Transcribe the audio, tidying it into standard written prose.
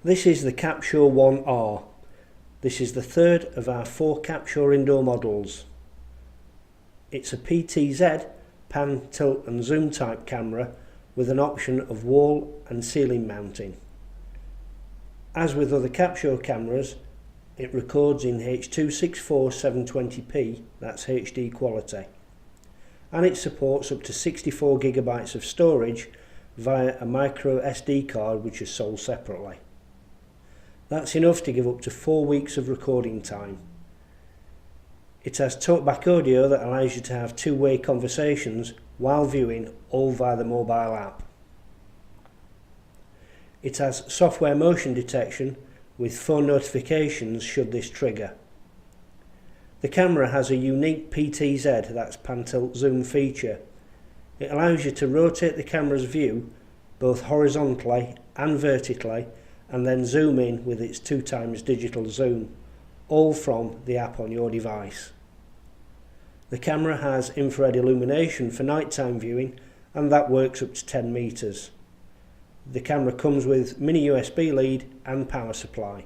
This is the Cappsure 1R. This is the third of our 4 Cappsure indoor models. It's a PTZ, pan, tilt and zoom type camera with an option of wall and ceiling mounting. As with other Cappsure cameras, it records in H.264 720p, that's HD quality, and it supports up to 64GB of storage via a micro SD card which is sold separately. That's enough to give up to 4 weeks of recording time. It has talkback audio that allows you to have two-way conversations while viewing, all via the mobile app. It has software motion detection with phone notifications should this trigger. The camera has a unique PTZ, that's pan tilt zoom feature. It allows you to rotate the camera's view both horizontally and vertically, and then zoom in with its 2x digital zoom, all from the app on your device. The camera has infrared illumination for nighttime viewing, and that works up to 10 meters. The camera comes with mini USB lead and power supply.